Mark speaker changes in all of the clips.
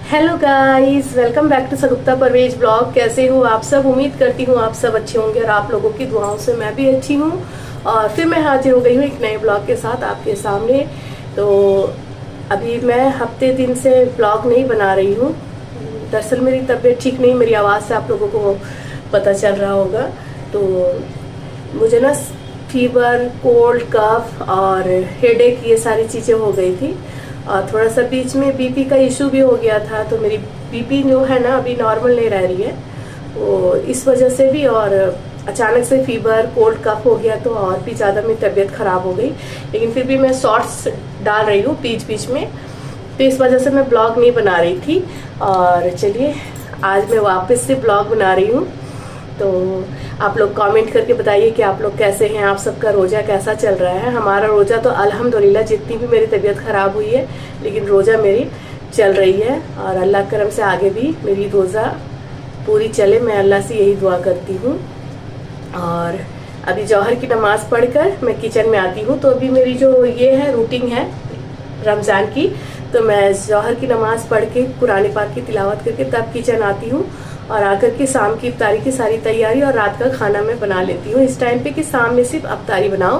Speaker 1: Hello guys, welcome back to Shagufta Parvez blog. कैसे हो आप सब? उम्मीद करती हूँ आप सब अच्छे होंगे और आप लोगों की दुआओं से मैं भी अच्छी हूँ। और फिर मैं हाजिर हो गई हूँ एक नए ब्लॉग के साथ आपके सामने। तो अभी मैं हफ्ते दिन से ब्लॉग नहीं बना रही हूँ। दरअसल मेरी तबीयत ठीक नहीं, मेरी आवाज़ से आप लोगों को पता चल रहा होगा। तो मुझे ना फीवर, कोल्ड, कफ और हेडेक ये सारी चीज़ें हो गई थी। और थोड़ा सा बीच में बीपी का इशू भी हो गया था। तो मेरी बीपी जो है ना अभी नॉर्मल नहीं रह रही है, वो इस वजह से भी। और अचानक से फीवर, कोल्ड, कफ हो गया तो और भी ज़्यादा मेरी तबीयत ख़राब हो गई। लेकिन फिर भी मैं शॉर्ट्स डाल रही हूँ बीच बीच में, तो इस वजह से मैं ब्लॉग नहीं बना रही थी। और चलिए आज मैं वापस से ब्लॉग बना रही हूँ। तो आप लोग कमेंट करके बताइए कि आप लोग कैसे हैं, आप सबका रोज़ा कैसा चल रहा है। हमारा रोज़ा तो अल्हम्दुलिल्लाह, जितनी भी मेरी तबीयत ख़राब हुई है लेकिन रोज़ा मेरी चल रही है। और अल्लाह करम से आगे भी मेरी रोज़ा पूरी चले, मैं अल्लाह से यही दुआ करती हूँ। और अभी जौहर की नमाज़ पढ़कर मैं किचन में आती हूँ। तो अभी मेरी जो ये है रूटीन है रमज़ान की, तो मैं जौहर की नमाज़ पढ़ के कुरान पाक की तिलावत करके तब किचन आती हूँ। और आकर के शाम की इफ्तारी की सारी तैयारी और रात का खाना मैं बना लेती हूँ इस टाइम पे कि शाम में सिर्फ इफ्तारी बनाओ।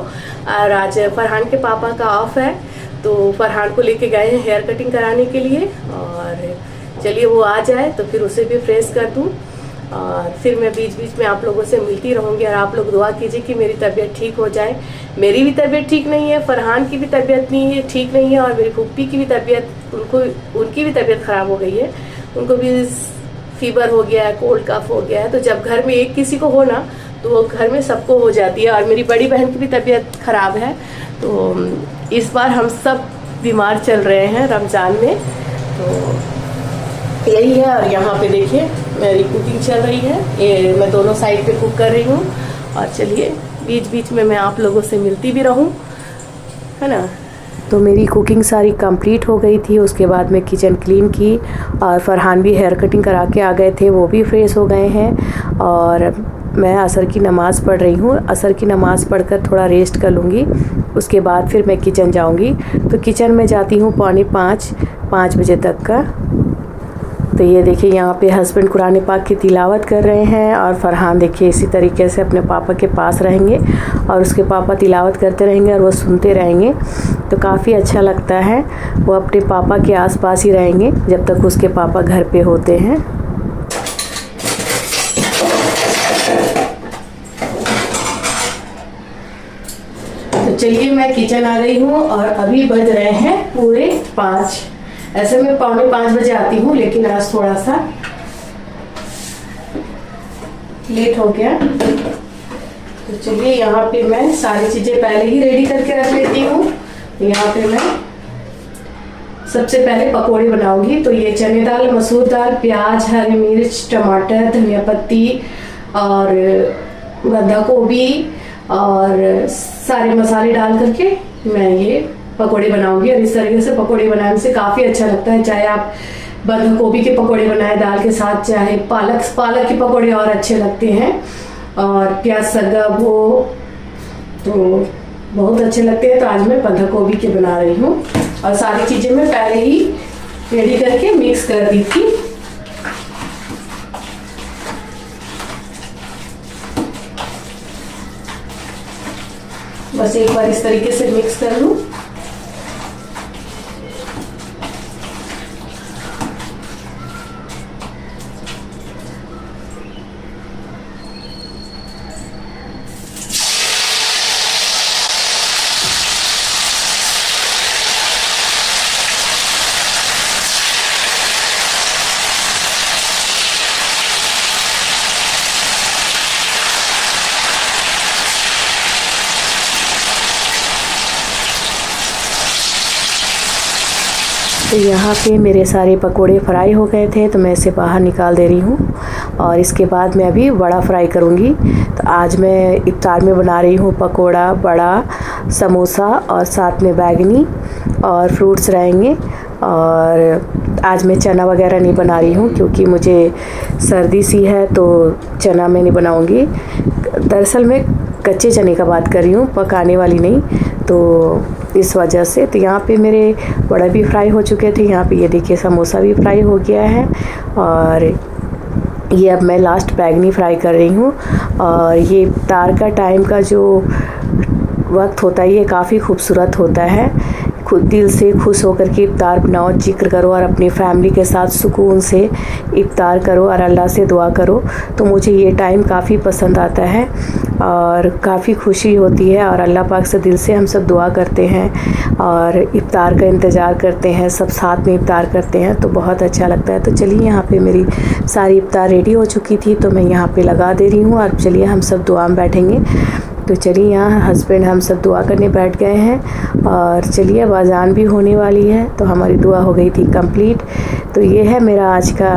Speaker 1: और आज फरहान के पापा का ऑफ है, तो फरहान को लेके गए हैं हेयर कटिंग कराने के लिए। और चलिए वो आ जाए तो फिर उसे भी फ्रेश कर दूँ। और फिर मैं बीच बीच में आप लोगों से मिलती रहूँगी। और आप लोग दुआ कीजिए कि मेरी तबीयत ठीक हो जाए। मेरी भी तबीयत ठीक नहीं है, फरहान की भी तबीयत नहीं है, ठीक नहीं है। और मेरी फूफी की भी तबीयत, उनकी भी तबीयत ख़राब हो गई है। उनको भी फीवर हो गया है, कोल्ड कफ हो गया है। तो जब घर में एक किसी को हो ना तो वो घर में सबको हो जाती है। और मेरी बड़ी बहन की भी तबीयत ख़राब है। तो इस बार हम सब बीमार चल रहे हैं रमज़ान में, तो यही है। और यहाँ पे देखिए मेरी कुकिंग चल रही है, ये मैं दोनों साइड पे कुक कर रही हूँ। और चलिए बीच बीच में मैं आप लोगों से मिलती भी रहूँ, है ना। तो मेरी कुकिंग सारी कंप्लीट हो गई थी। उसके बाद मैं किचन क्लीन की और फरहान भी हेयर कटिंग करा के आ गए थे, वो भी फ्रेश हो गए हैं। और मैं असर की नमाज़ पढ़ रही हूँ। असर की नमाज़ पढ़कर थोड़ा रेस्ट कर लूँगी, उसके बाद फिर मैं किचन जाऊँगी। तो किचन में जाती हूँ 4:45 बजे तक का। तो ये देखिए यहाँ पे हस्बैंड कुरान पाक की तिलावत कर रहे हैं और फरहान देखिए इसी तरीके से अपने पापा के पास रहेंगे और उसके पापा तिलावत करते रहेंगे और वो सुनते रहेंगे। तो काफ़ी अच्छा लगता है, वो अपने पापा के आसपास ही रहेंगे जब तक उसके पापा घर पे होते हैं। तो चलिए मैं किचन आ गई हूँ और अभी बज रहे हैं पूरे 5। ऐसे मैं 4:45 बजे आती हूँ, लेकिन आज थोड़ा सा लेट हो गया। तो चलिए यहाँ पे मैं सारी चीज़ें पहले ही रेडी करके रख लेती हूँ। यहाँ पे मैं सबसे पहले पकौड़े बनाऊंगी। तो ये चने दाल, मसूर दाल, प्याज, हरी मिर्च, टमाटर, धनिया पत्ती और बंधा गोभी और सारे मसाले डाल करके मैं ये पकोड़े बनाऊंगी। और इस तरीके से पकोड़े बनाने से काफ़ी अच्छा लगता है। चाहे आप बंद गोभी के पकोड़े बनाए दाल के साथ, चाहे पालक के पकोड़े और अच्छे लगते हैं। और प्याज सगा वो तो बहुत अच्छे लगते हैं। तो आज मैं बंद गोभी के बना रही हूँ और सारी चीज़ें मैं पहले ही रेडी करके मिक्स कर दी थी। बस एक बार इस तरीके से मिक्स कर लूँ। तो यहाँ पे मेरे सारे पकोड़े फ्राई हो गए थे, तो मैं इसे बाहर निकाल दे रही हूँ। और इसके बाद मैं अभी वड़ा फ्राई करूँगी। तो आज मैं इफ्तार में बना रही हूँ पकोड़ा, बड़ा, समोसा और साथ में बैगनी और फ्रूट्स रहेंगे। और आज मैं चना वगैरह नहीं बना रही हूँ क्योंकि मुझे सर्दी सी है, तो चना मैं नहीं बनाऊँगी। दरअसल मैं कच्चे चने का बात कर रही हूँ, पकाने वाली नहीं। तो इस वजह से। तो यहाँ पे मेरे वड़ा भी फ्राई हो चुके थे। यहाँ पे ये देखिए समोसा भी फ्राई हो गया है। और ये अब मैं लास्ट बैंगनी फ्राई कर रही हूँ। और ये इफ्तार का टाइम का जो वक्त होता है ये काफ़ी खूबसूरत होता है। खुद दिल से खुश होकर के इफ्तार बनाओ, जिक्र करो और अपनी फैमिली के साथ सुकून से इफ्तार करो और अल्लाह से दुआ करो। तो मुझे ये टाइम काफ़ी पसंद आता है और काफ़ी खुशी होती है। और अल्लाह पाक से दिल से हम सब दुआ करते हैं और इफ्तार का इंतज़ार करते हैं, सब साथ में इफ्तार करते हैं, तो बहुत अच्छा लगता है। तो चलिए यहाँ पे मेरी सारी इफ्तार रेडी हो चुकी थी, तो मैं यहाँ पे लगा दे रही हूँ। और चलिए हम सब दुआ में बैठेंगे। तो चलिए यहाँ हस्बैंड हम सब दुआ करने बैठ गए हैं। और चलिए अब अज़ान भी होने वाली है, तो हमारी दुआ हो गई थी कंप्लीट। तो ये है मेरा आज का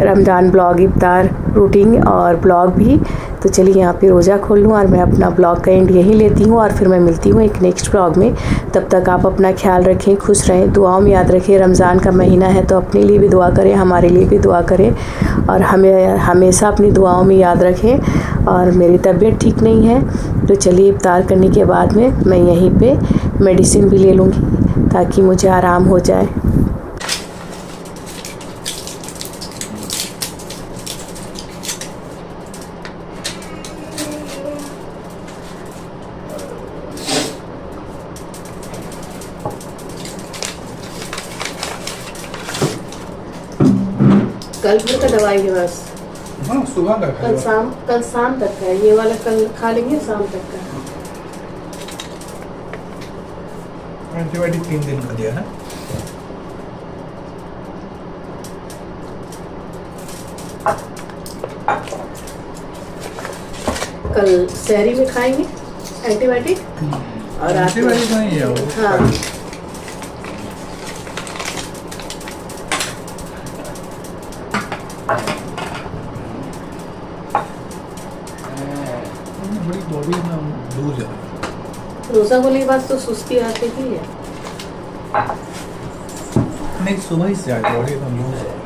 Speaker 1: रमज़ान ब्लॉग, इफ्तार रूटीन और ब्लॉग भी। तो चलिए यहाँ पे रोज़ा खोल लूँ और मैं अपना ब्लॉग का एंड यहीं लेती हूँ और फिर मैं मिलती हूँ एक नेक्स्ट ब्लॉग में। तब तक आप अपना ख्याल रखें, खुश रहें, दुआओं में याद रखें। रमज़ान का महीना है तो अपने लिए भी दुआ करें, हमारे लिए भी दुआ करें और हमें हमेशा अपनी दुआओं में याद रखें। और मेरी तबीयत ठीक नहीं है, तो चलिए इफ्तार करने के बाद में मैं यहीं पे मेडिसिन भी ले लूँगी ताकि मुझे आराम हो जाए। कल भर का दवाई है बस।
Speaker 2: हाँ, सुबह का
Speaker 1: कल शाम तक का है। ये वाला कल खा लेंगे, शाम तक का।
Speaker 2: एंटीबायोटिक 3 दिन का दिया है।
Speaker 1: कल शहरी में खाएंगे एंटीबायोटिक और रात में
Speaker 2: एंटीबायोटिक नहीं है वो।
Speaker 1: हाँ
Speaker 2: बड़ी बॉडी में लूज है।
Speaker 1: रोज़ा होने के बाद तो सुस्ती आती ही है।
Speaker 2: नहीं, सुबह ही से बॉडी में लूज है।